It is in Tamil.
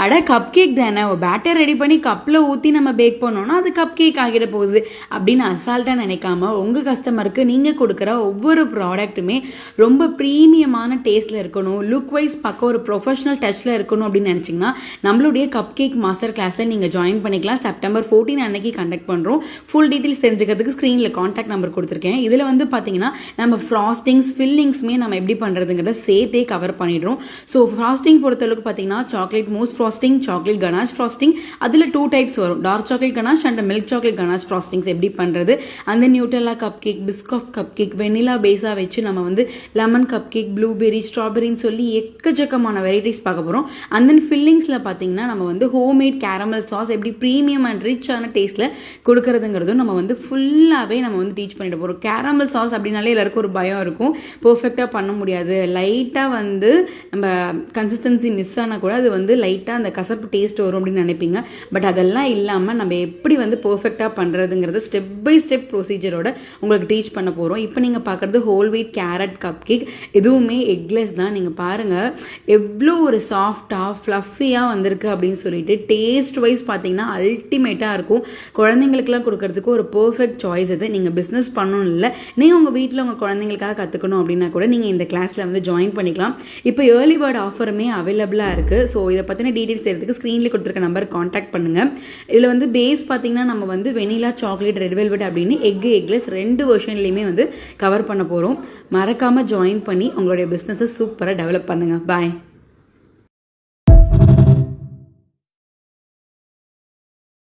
அட கப் கேக் தானே, ஒரு பேட்டர் ரெடி பண்ணி கப்பில் ஊற்றி நம்ம பேக் பண்ணோன்னா அது கப் கேக் ஆகிட போகுது அப்படின்னு அசால்ட்டாக நினைக்காம உங்கள் கஸ்டமருக்கு நீங்கள் கொடுக்குற ஒவ்வொரு ப்ராடக்ட்டுமே ரொம்ப ப்ரீமியமான டேஸ்ட்டில் இருக்கணும், லுக் வைஸ் பார்க்க ஒரு ப்ரொஃபஷனல் டச்சில் இருக்கணும் அப்படின்னு நினச்சிங்கன்னா நம்மளுடைய கப் கேக் மாஸ்டர் கிளாஸில் நீங்கள் ஜாயின் பண்ணிக்கலாம். செப்டம்பர் 14 அன்னைக்கு கண்டக்ட் பண்ணுறோம். ஃபுல் டீட்டெயில்ஸ் தெரிஞ்சுக்கிறதுக்கு ஸ்க்ரீனில் காண்டாக்ட் நம்பர் கொடுத்துருக்கேன். இதில் வந்து பார்த்தீங்கன்னா நம்ம ஃப்ராஸ்டிங்ஸ் ஃபில்லிங்ஸுமே நம்ம எப்படி பண்ணுறதுங்கிறத சேர்த்தே கவர் பண்ணிடுறோம். ஸோ ஃப்ராஸ்டிங் பொறுத்தளவுக்கு பார்த்தீங்கன்னா chocolate mousse frosting, chocolate ganache frosting, அதில் 2 டைப்ஸ் வரும், dark chocolate ganache and milk chocolate ganache frostings எப்படி பண்ணுறது, அந்த Nutella cupcake, Biscoff cupcake, vanilla பேஸாக வச்சு நம்ம வந்து லெமன் கப் கேக், ப்ளூபெரி, ஸ்ட்ராபெரின்னு சொல்லி எக்கச்சக்கமான வெரைட்டிஸ் பார்க்க போகிறோம். அண்ட் தென் ஃபில்லிங்ஸில் பார்த்தீங்கன்னா நம்ம வந்து ஹோம்மேட் கேரமல் சாஸ் எப்படி ப்ரீமியம் அண்ட் ரிச்சான டேஸ்ட்டில் கொடுக்கறதுங்கிறதும் நம்ம வந்து ஃபுல்லாகவே நம்ம வந்து டீச் பண்ணிட்டு போகிறோம். கேரமல் சாஸ் அப்படின்னாலே எல்லாருக்கும் ஒரு பயம் இருக்கும், பர்ஃபெக்டாக பண்ண முடியாது, லைட்டாக வந்து நம்ம கன்சிஸ்டன்சி மிஸ் ஆனால் கூட அது வந்து லைட்டாக அந்த கசப்பு டேஸ்ட் வரும் அப்படின்னு நினைப்பீங்க. பட் அதெல்லாம் இல்லாமல் நம்ம எப்படி வந்து பர்ஃபெக்டாக பண்ணுறதுங்கிறது ஸ்டெப் பை ஸ்டெப் ப்ரொசீஜரோட உங்களுக்கு டீச் பண்ண போகிறோம். இப்போ நீங்கள் பார்க்குறது whole wheat carrot cup cake, எதுவுமே எக்லெஸ் தான். நீங்கள் பாருங்கள் எவ்வளோ ஒரு சாஃப்டாக ஃப்ளஃபியாக வந்திருக்கு அப்படின்னு சொல்லிட்டு டேஸ்ட் வைஸ் பார்த்தீங்கன்னா அல்டிமேட்டாக இருக்கும். குழந்தைங்களுக்குலாம் கொடுக்கறதுக்கு ஒரு பர்ஃபெக்ட் சாய்ஸ் இது. நீங்கள் பிஸ்னஸ் பண்ணணும் இல்லை, நீங்கள் உங்கள் வீட்டில் உங்கள் குழந்தைங்களுக்காக கற்றுக்கணும் அப்படின்னா கூட நீங்கள் இந்த கிளாஸில் வந்து ஜாயின் பண்ணிக்கலாம். இப்போ ஏர்லி பேர்ட் ஆஃபருமே அவைலபிளாக இருக்குது. ஸோ இதை பற்றின டீட்டெயில்ஸ் தெரியுதுக்கு ஸ்க்ரீனில் கொடுத்துருக்க நம்பர் காண்டாக்ட் பண்ணுங்கள். இதில் வந்து பேஸ் பார்த்தீங்கன்னா நம்ம வந்து வெனிலா, சாக்லேட், ரெட் வெல்வெட் அப்படின்னு எக்லெஸ் 2 வெர்ஷன்லையுமே வந்து கவர் பண்ண போகிறோம். மறக்காமல் ஜாயின் பண்ணி உங்களுடைய பிஸ்னஸை சூப்பராக டெவலப் பண்ணுங்கள். பாய்.